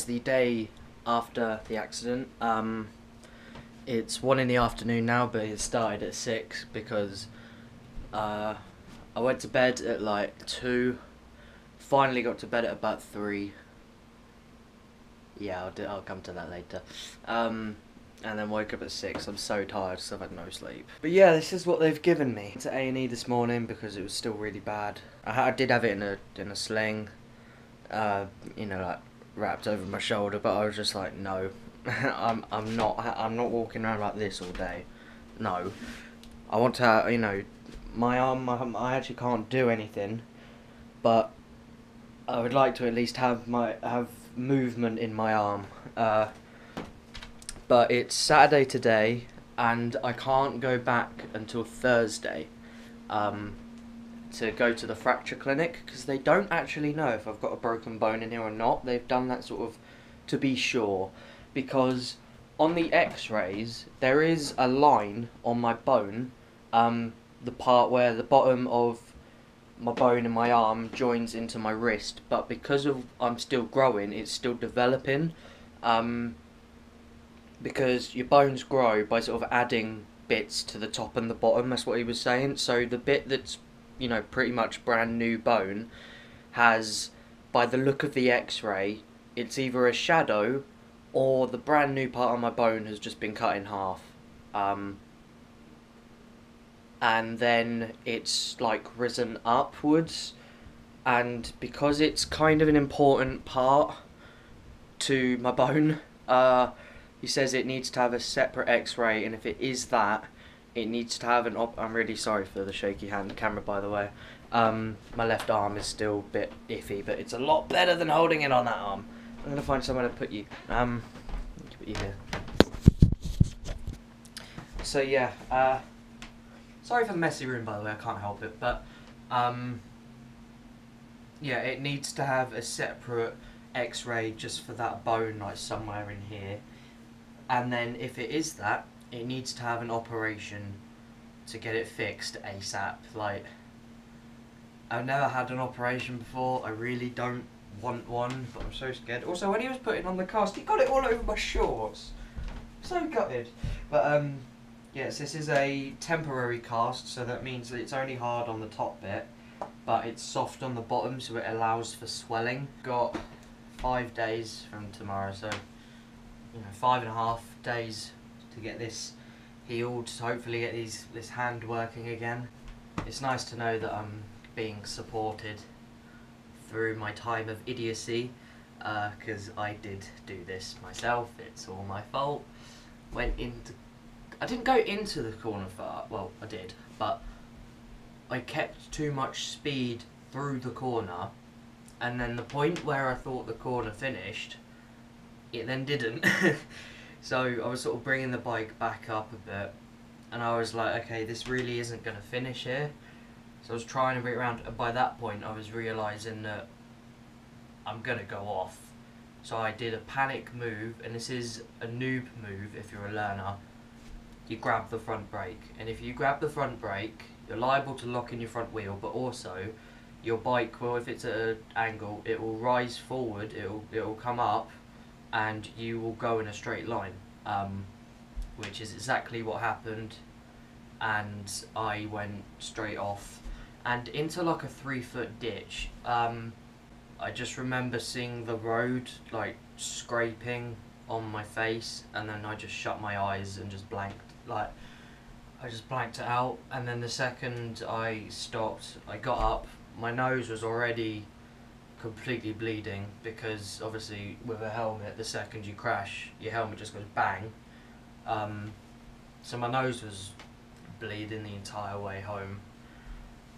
is the day after the accident. It's 1 in the afternoon now, but it started at 6 because I went to bed at like 2, finally got to bed at about 3. Yeah, I'll come to that later. And then woke up at 6. I'm so tired because I've had no sleep. But yeah, this is what they've given me. To A&E this morning because it was still really bad. I did have it in a sling, you know, like wrapped over my shoulder, but I was just like, no, I'm not walking around like this all day. No, I want to, you know, my arm. I actually can't do anything, but I would like to at least have movement in my arm. But it's Saturday today, and I can't go back until Thursday to go to the fracture clinic, because they don't actually know if I've got a broken bone in here or not. They've done that sort of to be sure, because on the x-rays there is a line on my bone, the part where the bottom of my bone in my arm joins into my wrist, but because of I'm still growing, it's still developing. Because your bones grow by sort of adding bits to the top and the bottom, that's what he was saying. So the bit that's, you know, pretty much brand new bone has, by the look of the x-ray, it's either a shadow or the brand new part of my bone has just been cut in half. And then it's like risen upwards, and because it's kind of an important part to my bone, he says it needs to have a separate x-ray, and if it is that, it needs to have an I'm really sorry for the shaky camera, by the way. My left arm is still a bit iffy, but it's a lot better than holding it on that arm. I'm going to find somewhere to put you. Put you here. So yeah, sorry for the messy room, by the way, I can't help it, but yeah, it needs to have a separate x-ray just for that bone, like somewhere in here. And then if it is that, it needs to have an operation to get it fixed ASAP. Like, I've never had an operation before, I really don't want one, but I'm so scared. Also, when he was putting on the cast, he got it all over my shorts. So gutted. But yes, this is a temporary cast, so that means that it's only hard on the top bit, but it's soft on the bottom, so it allows for swelling. Got 5 days from tomorrow, so you know, 5.5 days to get this healed, to hopefully get this hand working again. It's nice to know that I'm being supported through my time of idiocy, because I did do this myself. It's all my fault. I didn't go into the corner far, well, I did, but I kept too much speed through the corner, and then the point where I thought the corner finished, it then didn't. So I was sort of bringing the bike back up a bit, and I was like, okay, this really isn't going to finish here. So I was trying to bring it around, and by that point I was realising that I'm going to go off. So I did a panic move, and this is a noob move if you're a learner. You grab the front brake, and if you grab the front brake, you're liable to lock in your front wheel, but also your bike, well, if it's at an angle, it will rise forward, it will come up, and you will go in a straight line, which is exactly what happened. And I went straight off and into like a 3-foot ditch. I just remember seeing the road like scraping on my face, and then I just shut my eyes and just blanked. Like, I just blanked it out, and then the second I stopped, I got up, my nose was already completely bleeding, because obviously with a helmet, the second you crash, your helmet just goes bang. So my nose was bleeding the entire way home.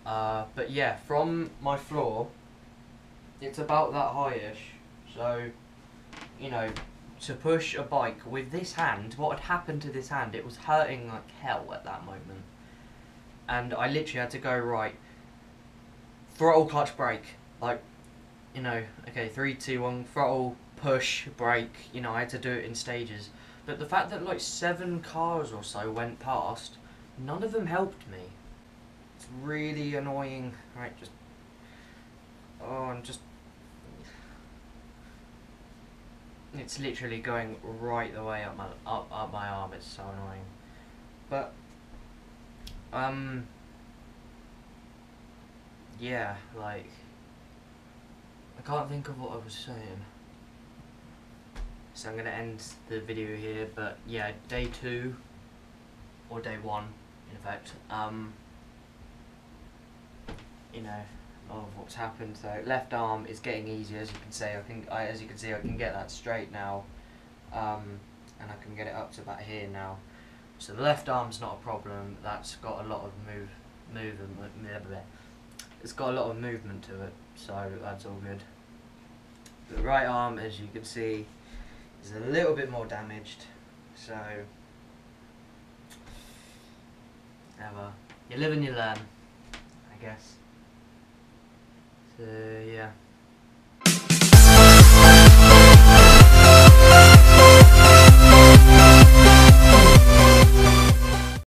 But yeah, from my floor, it's about that high-ish, so, you know, to push a bike with this hand, what had happened to this hand, it was hurting like hell at that moment. And I literally had to go, right, throttle, clutch, brake, like, you know, okay, 3, 2, 1, throttle, push, brake, you know, I had to do it in stages. But the fact that like 7 cars or so went past, none of them helped me. It's really annoying. Right, just, oh, I'm just, It's literally going right the way up my arm. It's so annoying. But yeah, like I can't think of what I was saying. So I'm gonna end the video here. But yeah, day 2 or day 1, in fact. You know, of what's happened. So left arm is getting easier, as you can see. As you can see, I can get that straight now, and I can get it up to about here now. So the left arm's not a problem. That's got a lot of movement. It's got a lot of movement to it, so that's all good. The right arm, as you can see, is a little bit more damaged. So, you live and you learn, I guess. So yeah.